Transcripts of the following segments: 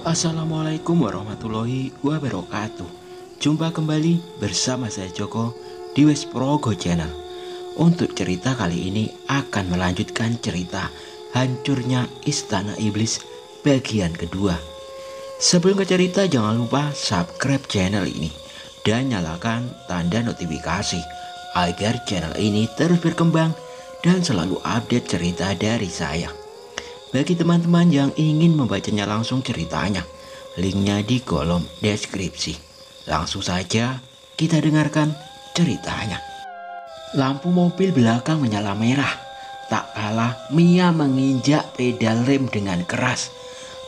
Assalamualaikum warahmatullahi wabarakatuh. Jumpa kembali bersama saya Joko di Wesprogo Channel. Untuk cerita kali ini akan melanjutkan cerita Hancurnya Istana Iblis bagian kedua. Sebelum ke cerita, jangan lupa subscribe channel ini dan nyalakan tanda notifikasi agar channel ini terus berkembang dan selalu update cerita dari saya. Bagi teman-teman yang ingin membacanya langsung ceritanya, linknya di kolom deskripsi. Langsung saja kita dengarkan ceritanya. Lampu mobil belakang menyala merah. Tak kalah Mia menginjak pedal rem dengan keras.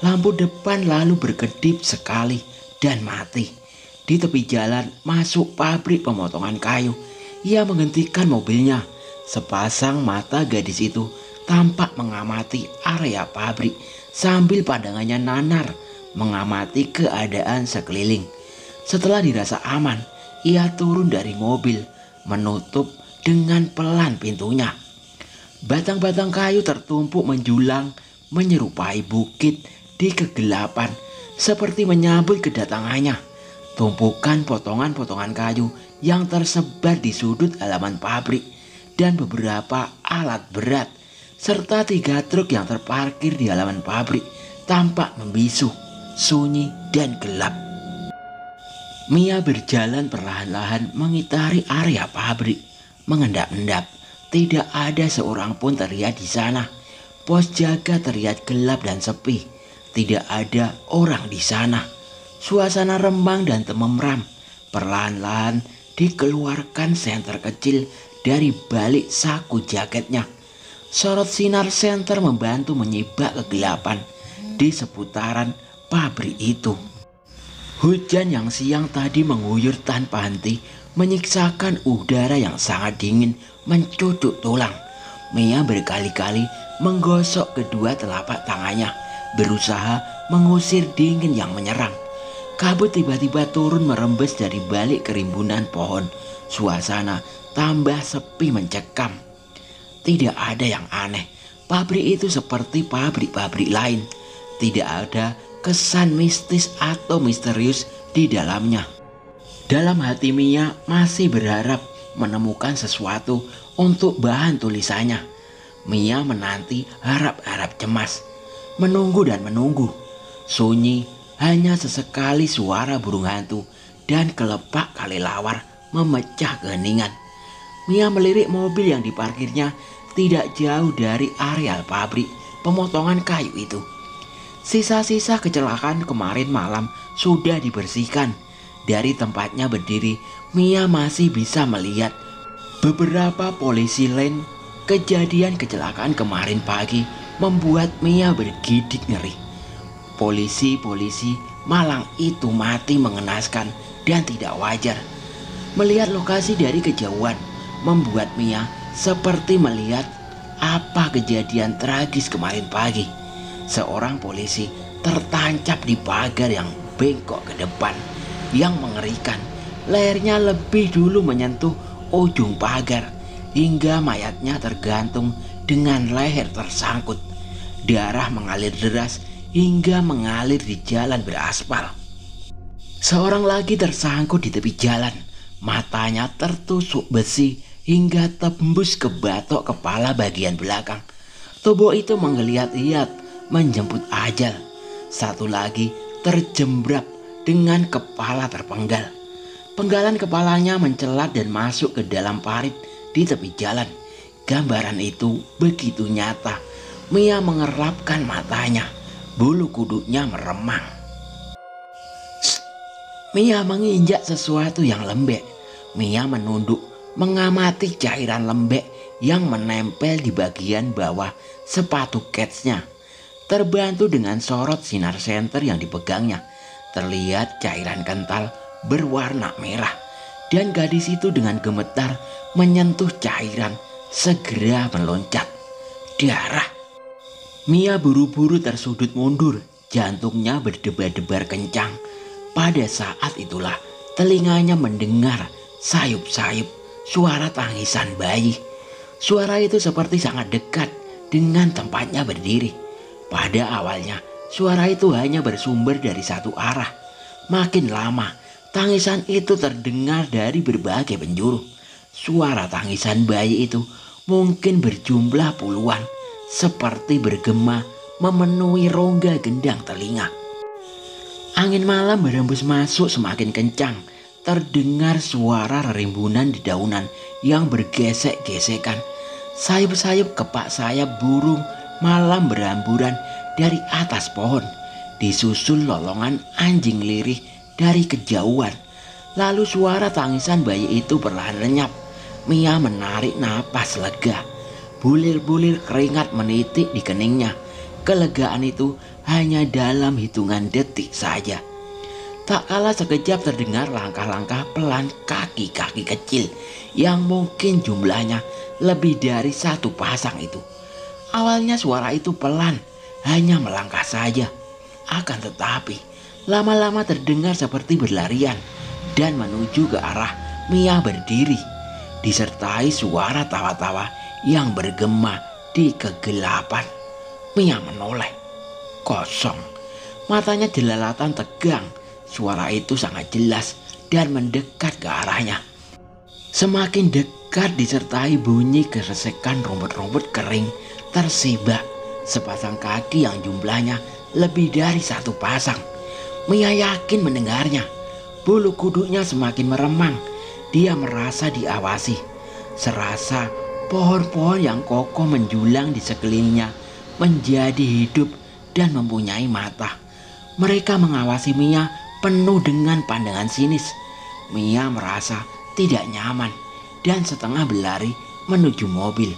Lampu depan lalu berkedip sekali dan mati. Di tepi jalan masuk pabrik pemotongan kayu. Ia menghentikan mobilnya. Sepasang mata gadis itu tampak mengamati area pabrik sambil pandangannya nanar mengamati keadaan sekeliling. Setelah dirasa aman, ia turun dari mobil, menutup dengan pelan pintunya. Batang-batang kayu tertumpuk menjulang menyerupai bukit di kegelapan, seperti menyambut kedatangannya. Tumpukan potongan-potongan kayu yang tersebar di sudut halaman pabrik dan beberapa alat berat serta 3 truk yang terparkir di halaman pabrik tampak membisu, sunyi dan gelap. Mia berjalan perlahan-lahan mengitari area pabrik, mengendap-endap. Tidak ada seorang pun terlihat di sana. Pos jaga terlihat gelap dan sepi. Tidak ada orang di sana. Suasana remang dan tememram. Perlahan-lahan dikeluarkan senter kecil dari balik saku jaketnya. Sorot sinar senter membantu menyibak kegelapan di seputaran pabrik itu. Hujan yang siang tadi mengguyur tanpa henti menyiksakan udara yang sangat dingin mencuduk tulang. Mia berkali-kali menggosok kedua telapak tangannya, berusaha mengusir dingin yang menyerang. Kabut tiba-tiba turun merembes dari balik kerimbunan pohon. Suasana tambah sepi mencekam. Tidak ada yang aneh. Pabrik itu seperti pabrik-pabrik lain. Tidak ada kesan mistis atau misterius di dalamnya. Dalam hati Mia masih berharap menemukan sesuatu untuk bahan tulisannya. Mia menanti harap-harap cemas. Menunggu dan menunggu. Sunyi, hanya sesekali suara burung hantu dan kelepak kelelawar memecah keheningan. Mia melirik mobil yang diparkirnya tidak jauh dari areal pabrik pemotongan kayu itu. Sisa-sisa kecelakaan kemarin malam sudah dibersihkan. Dari tempatnya berdiri, Mia masih bisa melihat beberapa polisi lain. Kejadian kecelakaan kemarin pagi membuat Mia bergidik ngeri. Polisi-polisi malang itu mati mengenaskan dan tidak wajar. Melihat lokasi dari kejauhan membuat Mia seperti melihat apa kejadian tragis kemarin pagi. Seorang polisi tertancap di pagar yang bengkok ke depan, yang mengerikan. Lehernya lebih dulu menyentuh ujung pagar hingga mayatnya tergantung dengan leher tersangkut. Darah mengalir deras hingga mengalir di jalan beraspal. Seorang lagi tersangkut di tepi jalan. Matanya tertusuk besi hingga tembus ke batok kepala bagian belakang. Tubuh itu menggeliat-liat menjemput ajal. Satu lagi terjembrap dengan kepala terpenggal. Penggalan kepalanya mencelat dan masuk ke dalam parit di tepi jalan. Gambaran itu begitu nyata. Mia mengerapkan matanya. Bulu kuduknya meremang. Mia menginjak sesuatu yang lembek. Mia menunduk mengamati cairan lembek yang menempel di bagian bawah sepatu ketsnya. Terbantu dengan sorot sinar senter yang dipegangnya, terlihat cairan kental berwarna merah. Dan gadis itu dengan gemetar menyentuh cairan, segera meloncat. Darah. Mia buru-buru tersudut mundur, jantungnya berdebar-debar kencang. Pada saat itulah telinganya mendengar sayup-sayup suara tangisan bayi. Suara itu seperti sangat dekat dengan tempatnya berdiri. Pada awalnya, suara itu hanya bersumber dari satu arah. Makin lama, tangisan itu terdengar dari berbagai penjuru. Suara tangisan bayi itu mungkin berjumlah puluhan, seperti bergema memenuhi rongga gendang telinga. Angin malam berembus masuk semakin kencang. Terdengar suara rerimbunan di daunan yang bergesek-gesekan. Sayup-sayup kepak sayap burung malam berhamburan dari atas pohon. Disusul lolongan anjing lirih dari kejauhan. Lalu suara tangisan bayi itu perlahan lenyap. Mia menarik napas lega. Bulir-bulir keringat menitik di keningnya. Kelegaan itu hanya dalam hitungan detik saja. Tak kalah sekejap terdengar langkah-langkah pelan kaki-kaki kecil yang mungkin jumlahnya lebih dari satu pasang itu. Awalnya suara itu pelan, hanya melangkah saja. Akan tetapi lama-lama terdengar seperti berlarian dan menuju ke arah Mia berdiri. Disertai suara tawa-tawa yang bergema di kegelapan. Mia menoleh. Kosong. Matanya jelalatan tegang. Suara itu sangat jelas dan mendekat ke arahnya. Semakin dekat disertai bunyi gesekan rumput-rumput kering tersibak. Sepasang kaki yang jumlahnya lebih dari satu pasang. Mia yakin mendengarnya. Bulu kuduknya semakin meremang. Dia merasa diawasi. Serasa pohon-pohon yang kokoh menjulang di sekelilingnya menjadi hidup dan mempunyai mata. Mereka mengawasi Mia penuh dengan pandangan sinis. Mia merasa tidak nyaman dan setengah berlari menuju mobil.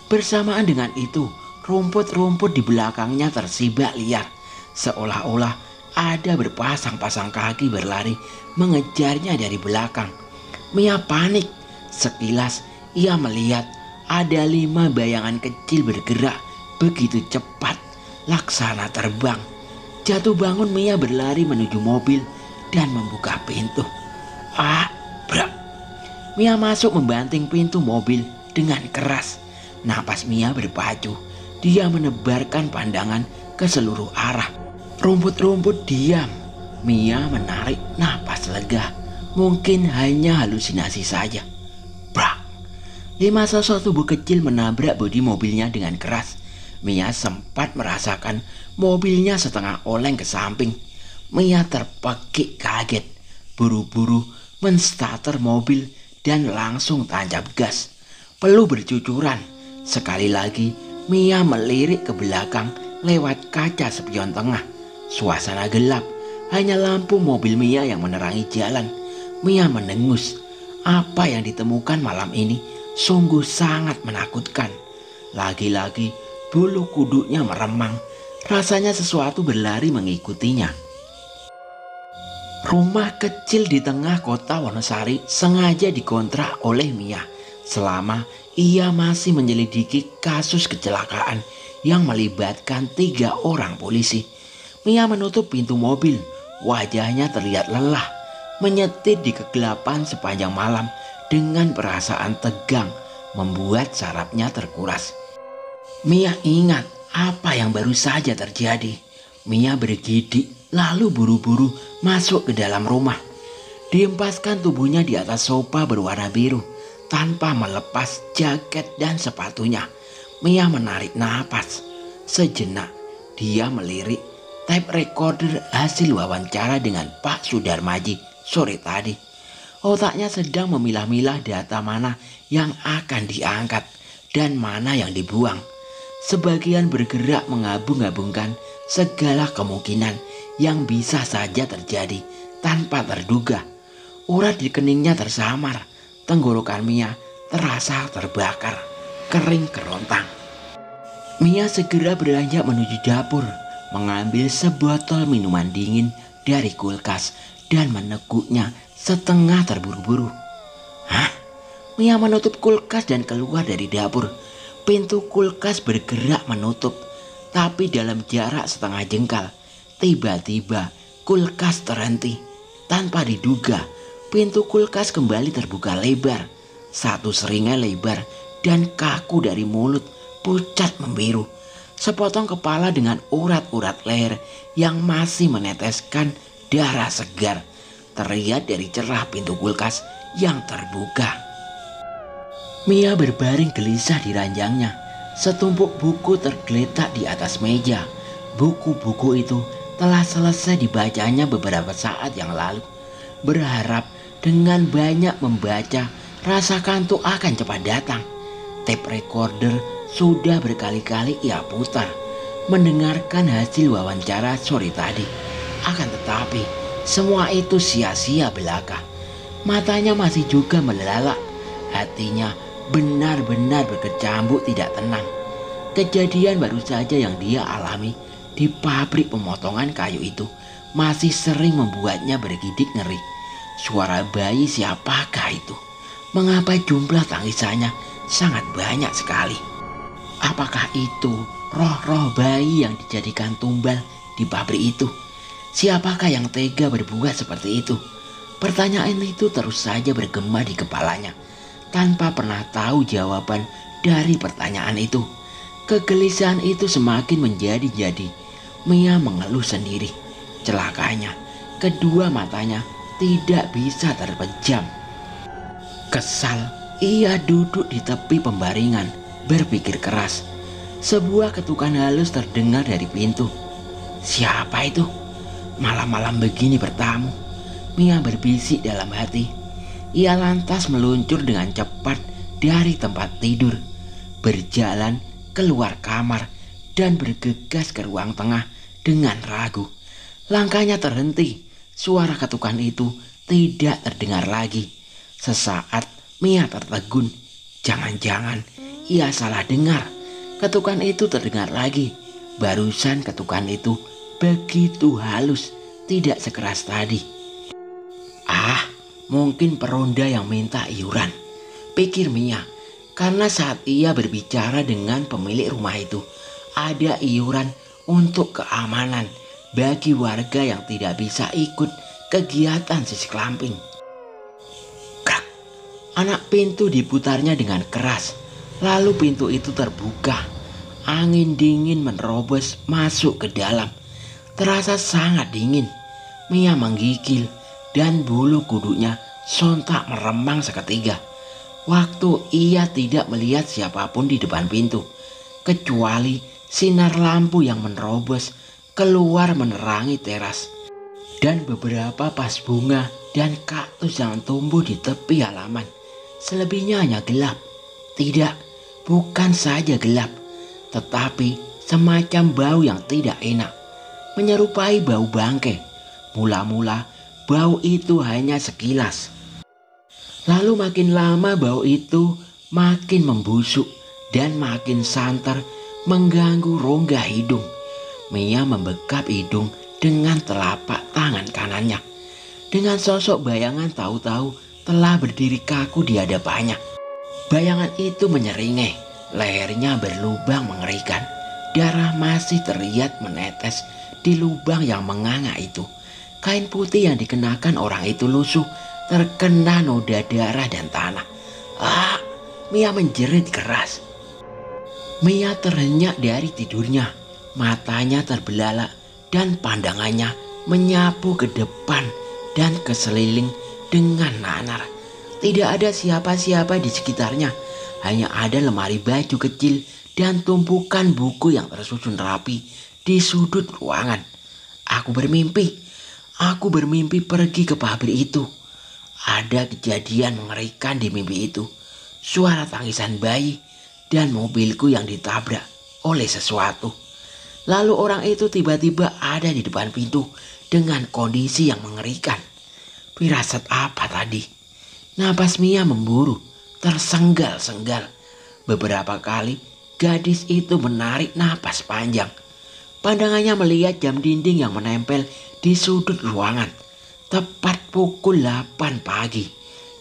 Bersamaan dengan itu, rumput-rumput di belakangnya tersibak liar. Seolah-olah ada berpasang-pasang kaki berlari mengejarnya dari belakang. Mia panik. Sekilas ia melihat ada 5 bayangan kecil bergerak begitu cepat, laksana terbang. Jatuh bangun Mia berlari menuju mobil dan membuka pintu. Brak. Mia masuk membanting pintu mobil dengan keras. Napas Mia berpacu. Dia menebarkan pandangan ke seluruh arah. Rumput-rumput diam. Mia menarik napas lega. Mungkin hanya halusinasi saja. Brak. 5 sosok tubuh kecil menabrak bodi mobilnya dengan keras. Mia sempat merasakan mobilnya setengah oleng ke samping. Mia terpekik kaget. Buru-buru menstarter mobil dan langsung tancap gas. Peluh bercucuran. Sekali lagi Mia melirik ke belakang lewat kaca spion tengah. Suasana gelap. Hanya lampu mobil Mia yang menerangi jalan. Mia mendengus. Apa yang ditemukan malam ini sungguh sangat menakutkan. Lagi-lagi bulu kuduknya meremang. Rasanya sesuatu berlari mengikutinya. Rumah kecil di tengah kota Wonosari sengaja dikontrak oleh Mia selama ia masih menyelidiki kasus kecelakaan yang melibatkan 3 orang polisi. Mia menutup pintu mobil. Wajahnya terlihat lelah, menyetir di kegelapan sepanjang malam dengan perasaan tegang membuat sarafnya terkuras. Mia ingat apa yang baru saja terjadi. Mia bergidik lalu buru-buru masuk ke dalam rumah. Diempaskan tubuhnya di atas sofa berwarna biru tanpa melepas jaket dan sepatunya. Mia menarik napas. Sejenak dia melirik tape recorder hasil wawancara dengan Pak Sudarmaji sore tadi. Otaknya sedang memilah-milah data mana yang akan diangkat dan mana yang dibuang. Sebagian bergerak mengabung-abungkan segala kemungkinan yang bisa saja terjadi tanpa terduga. Urat di keningnya tersamar. Tenggorokan Mia terasa terbakar, kering kerontang. Mia segera beranjak menuju dapur, mengambil sebotol minuman dingin dari kulkas dan meneguknya setengah terburu-buru. Mia menutup kulkas dan keluar dari dapur. Pintu kulkas bergerak menutup, tapi dalam jarak setengah jengkal. Tiba-tiba kulkas terhenti. Tanpa diduga, pintu kulkas kembali terbuka lebar. Satu seringai lebar dan kaku dari mulut pucat membiru. sepotong kepala dengan urat-urat leher yang masih meneteskan darah segar terlihat dari celah pintu kulkas yang terbuka. Mia berbaring gelisah di ranjangnya. Setumpuk buku tergeletak di atas meja. Buku-buku itu telah selesai dibacanya beberapa saat yang lalu. Berharap dengan banyak membaca, rasa kantuk akan cepat datang. Tape recorder sudah berkali-kali ia putar, mendengarkan hasil wawancara sore tadi. Akan tetapi, semua itu sia-sia belaka. Matanya masih juga melalak. Hatinya benar-benar berkecambuk tidak tenang. Kejadian baru saja yang dia alami di pabrik pemotongan kayu itu masih sering membuatnya bergidik ngeri. Suara bayi siapakah itu? Mengapa jumlah tangisannya sangat banyak sekali? Apakah itu roh-roh bayi yang dijadikan tumbal di pabrik itu? Siapakah yang tega berbuat seperti itu? Pertanyaan itu terus saja bergema di kepalanya, tanpa pernah tahu jawaban dari pertanyaan itu. Kegelisahan itu semakin menjadi-jadi. Mia mengeluh sendiri. Celakanya, kedua matanya tidak bisa terpejam. Kesal, ia duduk di tepi pembaringan, berpikir keras. Sebuah ketukan halus terdengar dari pintu. Siapa itu? Malam-malam begini bertamu. Mia berbisik dalam hati. Ia lantas meluncur dengan cepat dari tempat tidur, berjalan keluar kamar dan bergegas ke ruang tengah dengan ragu. Langkahnya terhenti. Suara ketukan itu tidak terdengar lagi. Sesaat Mia tertegun. Jangan-jangan ia salah dengar. Ketukan itu terdengar lagi. Barusan ketukan itu begitu halus, tidak sekeras tadi. Mungkin peronda yang minta iuran, pikir Mia. Karena saat ia berbicara dengan pemilik rumah itu, ada iuran untuk keamanan bagi warga yang tidak bisa ikut kegiatan sisik lamping. Krak, anak pintu diputarnya dengan keras. Lalu pintu itu terbuka. Angin dingin menerobos masuk ke dalam. Terasa sangat dingin. Mia menggigil dan bulu kuduknya sontak meremang seketika. Waktu ia tidak melihat siapapun di depan pintu, kecuali sinar lampu yang menerobos keluar menerangi teras dan beberapa vas bunga dan kaktus yang tumbuh di tepi halaman. Selebihnya hanya gelap. Tidak, bukan saja gelap, tetapi semacam bau yang tidak enak, menyerupai bau bangkai. Mula-mula bau itu hanya sekilas. Lalu makin lama bau itu makin membusuk dan makin santer mengganggu rongga hidung. Mia membekap hidung dengan telapak tangan kanannya. Dengan sosok bayangan tahu-tahu telah berdiri kaku di hadapannya. Bayangan itu menyeringai, lehernya berlubang mengerikan. Darah masih terlihat menetes di lubang yang menganga itu. Kain putih yang dikenakan orang itu lusuh, terkena noda darah dan tanah. Mia menjerit keras. Mia terhenyak dari tidurnya. Matanya terbelalak dan pandangannya menyapu ke depan dan ke seliling dengan nanar. Tidak ada siapa-siapa di sekitarnya. Hanya ada lemari baju kecil dan tumpukan buku yang tersusun rapi di sudut ruangan. Aku bermimpi pergi ke pabrik itu. Ada kejadian mengerikan di mimpi itu. Suara tangisan bayi dan mobilku yang ditabrak oleh sesuatu. Lalu orang itu tiba-tiba ada di depan pintu dengan kondisi yang mengerikan. Firasat apa tadi? Napas Mia memburu, tersenggal-senggal. Beberapa kali gadis itu menarik napas panjang. Pandangannya melihat jam dinding yang menempel di sudut ruangan. Tepat pukul 8 pagi.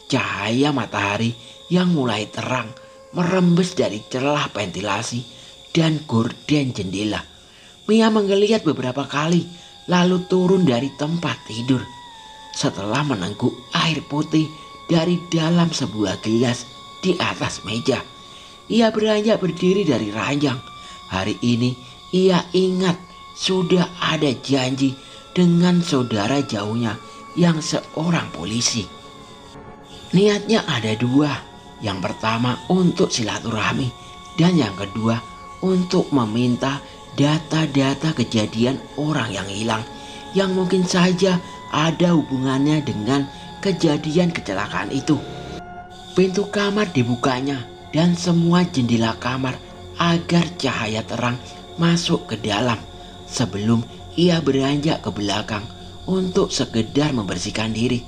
Cahaya matahari yang mulai terang merembes dari celah ventilasi dan gorden jendela. Mia menggeliat beberapa kali lalu turun dari tempat tidur. Setelah menengguk air putih dari dalam sebuah gelas di atas meja, ia beranjak berdiri dari ranjang. Hari ini ia ingat sudah ada janji dengan saudara jauhnya yang seorang polisi. Niatnya ada dua. Yang pertama untuk silaturahmi dan yang kedua untuk meminta data-data kejadian orang yang hilang yang mungkin saja ada hubungannya dengan kejadian kecelakaan itu. Pintu kamar dibukanya dan semua jendela kamar agar cahaya terang masuk ke dalam sebelum ia beranjak ke belakang untuk sekedar membersihkan diri.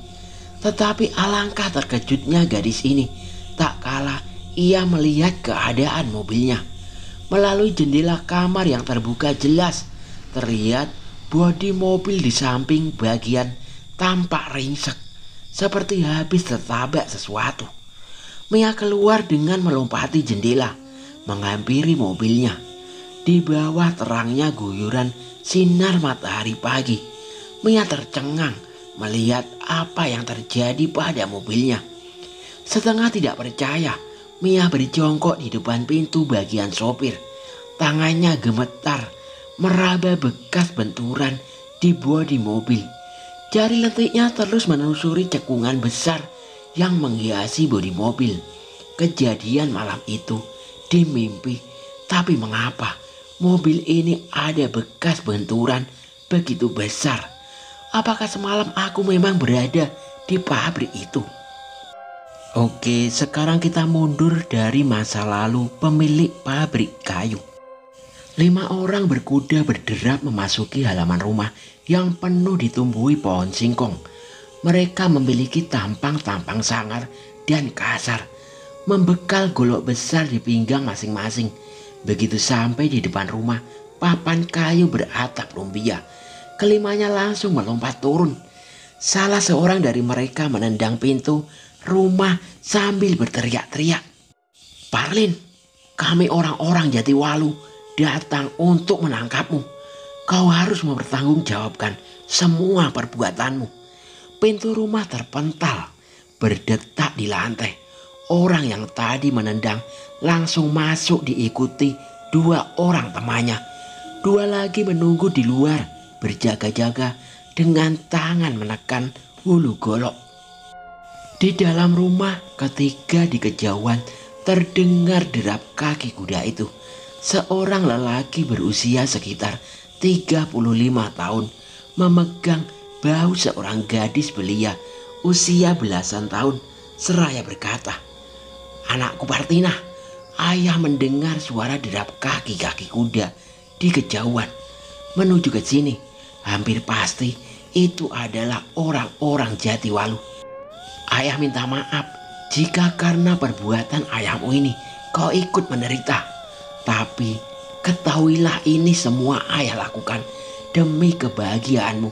Tetapi alangkah terkejutnya gadis ini tak kala ia melihat keadaan mobilnya. Melalui jendela kamar yang terbuka jelas terlihat bodi mobil di samping bagian tampak ringsek seperti habis tertabrak sesuatu. Mia keluar dengan melompati jendela, menghampiri mobilnya. Di bawah terangnya guyuran sinar matahari pagi, Mia tercengang melihat apa yang terjadi pada mobilnya. Setengah tidak percaya, Mia berjongkok di depan pintu bagian sopir. Tangannya gemetar, meraba bekas benturan di bodi mobil. Jari lentiknya terus menelusuri cekungan besar yang menghiasi bodi mobil. Kejadian malam itu di mimpi, tapi mengapa mobil ini ada bekas benturan begitu besar? Apakah semalam aku memang berada di pabrik itu? Oke, sekarang kita mundur dari masa lalu pemilik pabrik kayu. 5 orang berkuda berderap memasuki halaman rumah yang penuh ditumbuhi pohon singkong. Mereka memiliki tampang-tampang sangar dan kasar, membekal golok besar di pinggang masing-masing. Begitu sampai di depan rumah, papan kayu beratap lumpia. Kelimanya langsung melompat turun. Salah seorang dari mereka menendang pintu rumah sambil berteriak-teriak. "Parlin, kami orang-orang Jatiwalu datang untuk menangkapmu. Kau harus mempertanggungjawabkan semua perbuatanmu." Pintu rumah terpental, berdetak di lantai. Orang yang tadi menendang langsung masuk diikuti 2 orang temannya. 2 lagi menunggu di luar, berjaga-jaga dengan tangan menekan hulu golok. Di dalam rumah ketika di kejauhan terdengar derap kaki kuda itu. Seorang lelaki berusia sekitar 35 tahun memegang bahu seorang gadis belia usia belasan tahun seraya berkata, "Anakku Partina." Ayah mendengar suara derap kaki-kaki kuda di kejauhan menuju ke sini. Hampir pasti itu adalah orang-orang Jatiwalu. Ayah minta maaf jika karena perbuatan ayahmu ini kau ikut menderita. Tapi ketahuilah ini semua ayah lakukan demi kebahagiaanmu.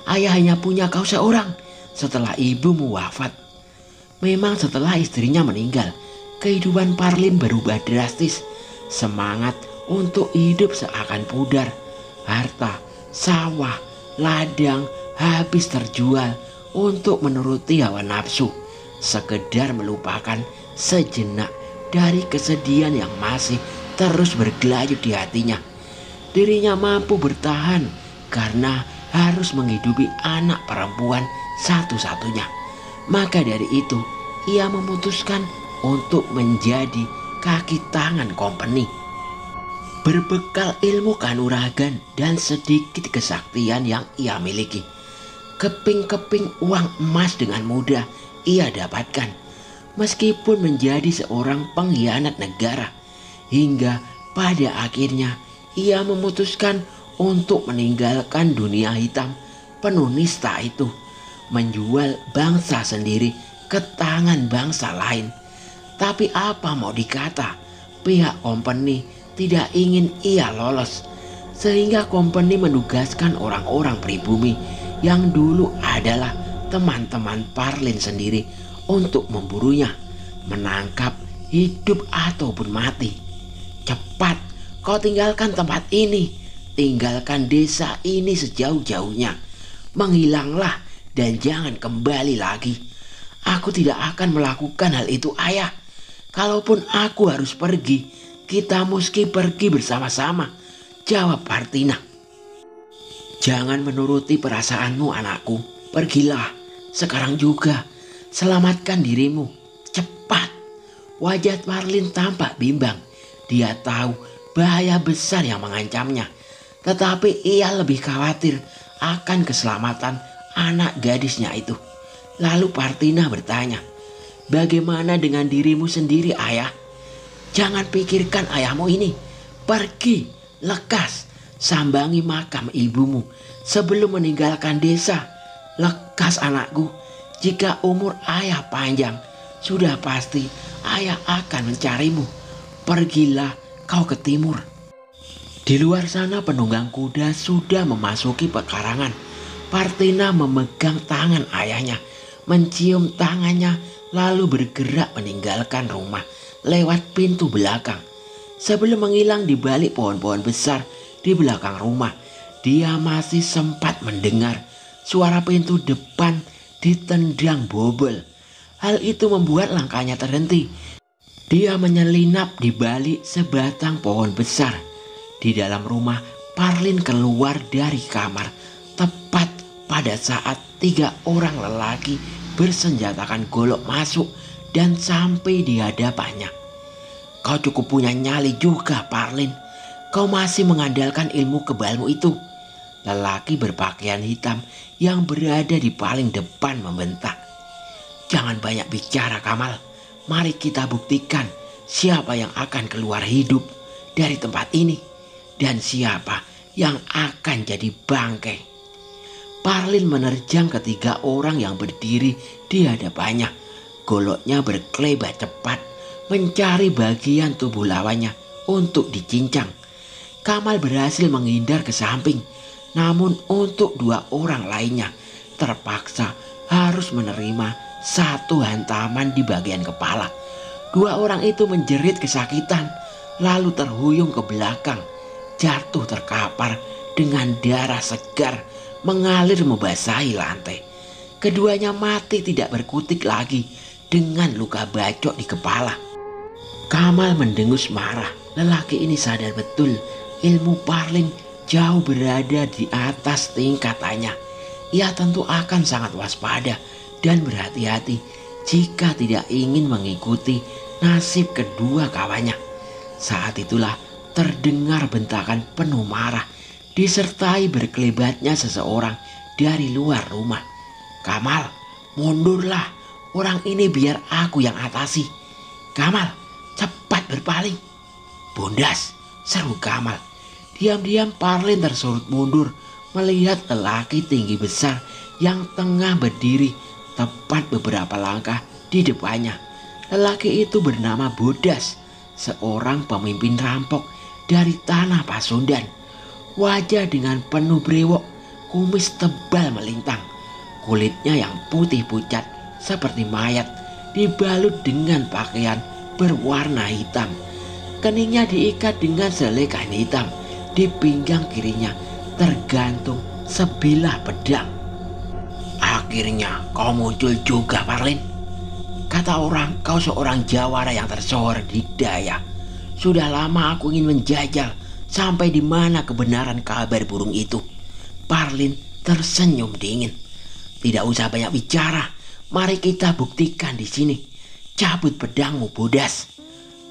Ayah hanya punya kau seorang setelah ibumu wafat. Memang setelah istrinya meninggal, kehidupan Parlin berubah drastis. Semangat untuk hidup seakan pudar. Harta, sawah, ladang habis terjual untuk menuruti hawa nafsu. Sekedar melupakan sejenak dari kesedihan yang masih terus bergelayut di hatinya. Dirinya mampu bertahan karena harus menghidupi anak perempuan satu-satunya. Maka dari itu ia memutuskan untuk menjadi kaki tangan company. Berbekal ilmu kanuragan dan sedikit kesaktian yang ia miliki, keping-keping uang emas dengan mudah ia dapatkan. Meskipun menjadi seorang pengkhianat negara, hingga pada akhirnya ia memutuskan untuk meninggalkan dunia hitam penuh nista itu, menjual bangsa sendiri ke tangan bangsa lain. Tapi apa mau dikata, pihak company tidak ingin ia lolos, sehingga company menugaskan orang-orang pribumi yang dulu adalah teman-teman Parlin sendiri untuk memburunya, menangkap hidup ataupun mati. "Cepat, kau tinggalkan tempat ini, tinggalkan desa ini sejauh-jauhnya. Menghilanglah dan jangan kembali lagi." "Aku tidak akan melakukan hal itu, ayah. Kalaupun aku harus pergi, kita mesti pergi bersama-sama, jawab Parthina. Jangan menuruti perasaanmu anakku, pergilah sekarang juga, selamatkan dirimu, cepat. Wajah Parlin tampak bimbang, dia tahu bahaya besar yang mengancamnya. Tetapi ia lebih khawatir akan keselamatan anak gadisnya itu. Lalu Parthina bertanya, bagaimana dengan dirimu sendiri ayah? Jangan pikirkan ayahmu ini, pergi, lekas, sambangi makam ibumu sebelum meninggalkan desa. Lekas anakku, jika umur ayah panjang, sudah pasti ayah akan mencarimu. Pergilah kau ke timur. Di luar sana penunggang kuda sudah memasuki pekarangan. Parthina memegang tangan ayahnya, mencium tangannya, lalu bergerak meninggalkan rumah lewat pintu belakang. Sebelum menghilang di balik pohon-pohon besar di belakang rumah, dia masih sempat mendengar suara pintu depan ditendang bobol. Hal itu membuat langkahnya terhenti. Dia menyelinap di balik sebatang pohon besar. Di dalam rumah, Parlin keluar dari kamar tepat pada saat 3 orang lelaki bersenjatakan golok masuk dan sampai di hadapannya. Kau cukup punya nyali juga, Parlin. Kau masih mengandalkan ilmu kebalmu itu. Lelaki berpakaian hitam yang berada di paling depan membentak. Jangan banyak bicara, Kamal. Mari kita buktikan siapa yang akan keluar hidup dari tempat ini dan siapa yang akan jadi bangkai. Parlin menerjang ketiga orang yang berdiri di hadapannya. Goloknya berkelebat cepat mencari bagian tubuh lawannya untuk dicincang. Kamal berhasil menghindar ke samping, namun untuk 2 orang lainnya terpaksa harus menerima 1 hantaman di bagian kepala. 2 orang itu menjerit kesakitan, lalu terhuyung ke belakang, jatuh terkapar dengan darah segar mengalir membasahi lantai. Keduanya mati tidak berkutik lagi dengan luka bacok di kepala. Kamal mendengus marah. Lelaki ini sadar betul ilmu Parlin jauh berada di atas tingkatannya. Ia tentu akan sangat waspada dan berhati-hati jika tidak ingin mengikuti nasib kedua kawannya. Saat itulah terdengar bentakan penuh marah disertai berkelebatnya seseorang dari luar rumah. Kamal, mundurlah, orang ini biar aku yang atasi. Kamal, cepat berpaling. Bondas, seru Kamal. Diam-diam Parlin tersurut mundur melihat lelaki tinggi besar yang tengah berdiri tepat beberapa langkah di depannya. Lelaki itu bernama Bodas, seorang pemimpin rampok dari tanah Pasundan. Wajah dengan penuh brewok, kumis tebal melintang, kulitnya yang putih pucat seperti mayat dibalut dengan pakaian berwarna hitam. Keningnya diikat dengan selai kain hitam. Di pinggang kirinya tergantung sebilah pedang. Akhirnya kau muncul juga, Parlin. Kata orang kau seorang jawara yang tersohor di daya. Sudah lama aku ingin menjajal sampai di mana kebenaran kabar burung itu. Parlin tersenyum dingin. Tidak usah banyak bicara. Mari kita buktikan di sini. Cabut pedangmu, Bodas.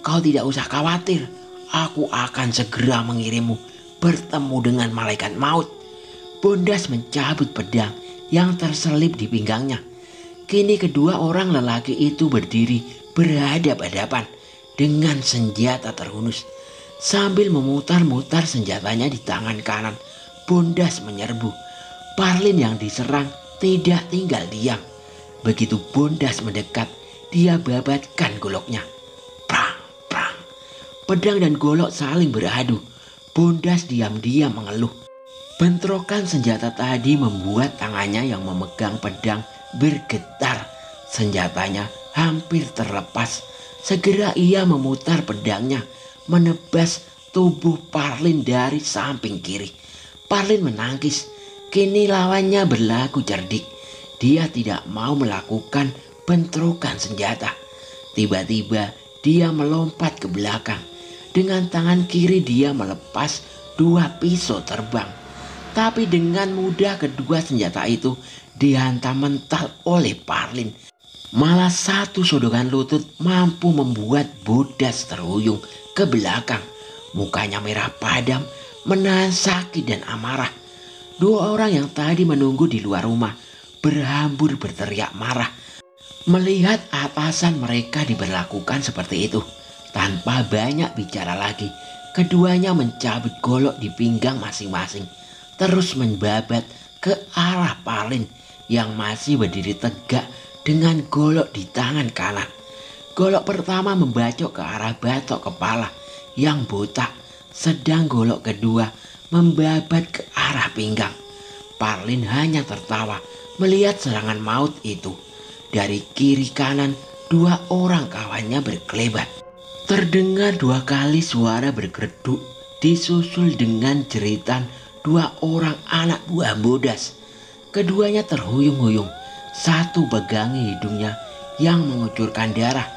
Kau tidak usah khawatir. Aku akan segera mengirimmu bertemu dengan malaikat maut. Bondas mencabut pedang yang terselip di pinggangnya. Kini kedua orang lelaki itu berdiri berhadap-hadapan dengan senjata terhunus. Sambil memutar-mutar senjatanya di tangan kanan, Bondas menyerbu. Parlin yang diserang tidak tinggal diam. Begitu Bondas mendekat, dia babatkan goloknya. Prang, prang. Pedang dan golok saling beradu. Bondas diam-diam mengeluh. Bentrokan senjata tadi membuat tangannya yang memegang pedang bergetar. Senjatanya hampir terlepas. Segera ia memutar pedangnya, menebas tubuh Parlin dari samping kiri. Parlin menangkis. Kini lawannya berlaku cerdik. Dia tidak mau melakukan bentrokan senjata. Tiba-tiba dia melompat ke belakang. Dengan tangan kiri dia melepas 2 pisau terbang. Tapi dengan mudah kedua senjata itu dihantam mental oleh Parlin. Malah satu sodokan lutut mampu membuat Bodas terhuyung ke belakang. Mukanya merah padam, menahan sakit dan amarah. 2 orang yang tadi menunggu di luar rumah berhambur berteriak marah melihat atasan mereka diberlakukan seperti itu. Tanpa banyak bicara lagi, keduanya mencabut golok di pinggang masing-masing, terus membabat ke arah Parlin yang masih berdiri tegak dengan golok di tangan kanan. Golok pertama membacok ke arah batok kepala yang botak, sedang golok kedua membabat ke arah pinggang. Parlin hanya tertawa melihat serangan maut itu. Dari kiri kanan 2 orang kawannya berkelebat. Terdengar 2 kali suara bergeduk, disusul dengan jeritan 2 orang anak buah Bodas. Keduanya terhuyung-huyung, satu pegangi hidungnya yang mengucurkan darah,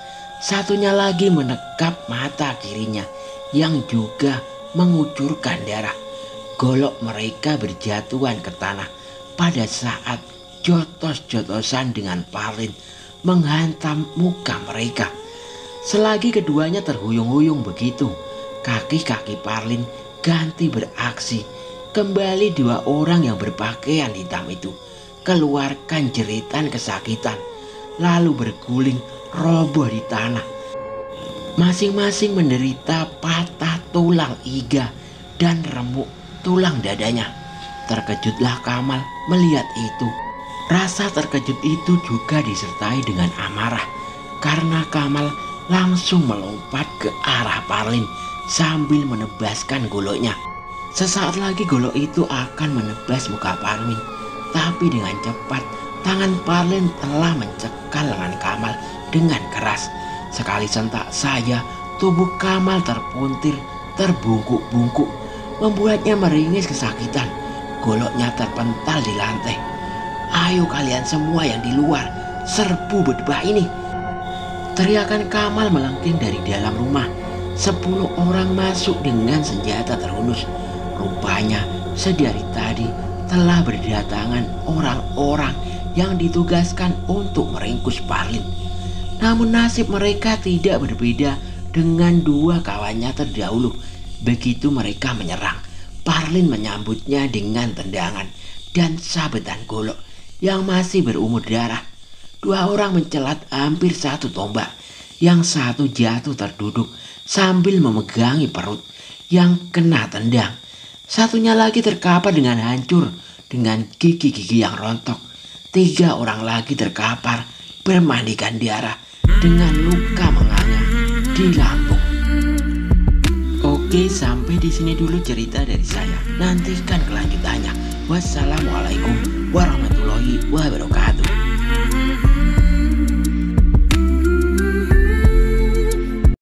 satunya lagi menekap mata kirinya yang juga mengucurkan darah. Golok mereka berjatuhan ke tanah pada saat jotos-jotosan dengan Parlin menghantam muka mereka. Selagi keduanya terhuyung-huyung begitu, kaki-kaki Parlin ganti beraksi. Kembali 2 orang yang berpakaian hitam itu keluarkan jeritan kesakitan, lalu berguling roboh di tanah. Masing-masing menderita patah tulang iga dan remuk tulang dadanya. Terkejutlah Kamal melihat itu. Rasa terkejut itu juga disertai dengan amarah karena Kamal langsung melompat ke arah Parlin sambil menebaskan goloknya. Sesaat lagi golok itu akan menebas muka Parlin, tapi dengan cepat tangan Parlin telah mencekal lengan Kamal dengan keras. Sekali sentak saja tubuh Kamal terpuntir, terbungkuk-bungkuk, membuatnya meringis kesakitan. Goloknya terpental di lantai. "Ayo kalian semua yang di luar, serbu bedebah ini!" Teriakan Kamal melengking dari dalam rumah. 10 orang masuk dengan senjata terhunus. Rupanya sedari tadi telah berdatangan orang-orang yang ditugaskan untuk meringkus Parlin. Namun nasib mereka tidak berbeda dengan 2 kawannya terdahulu. Begitu mereka menyerang, Parlin menyambutnya dengan tendangan dan sabetan golok yang masih berumur darah. 2 orang mencelat hampir 1 tombak. Yang satu jatuh terduduk sambil memegangi perut yang kena tendang. Satunya lagi terkapar dengan hancur dengan gigi-gigi yang rontok. 3 orang lagi terkapar bermandikan darah dengan luka menganga di lambung. Oke, sampai di sini dulu cerita dari saya. Nantikan kelanjutannya. Wassalamualaikum warahmatullahi wabarakatuh.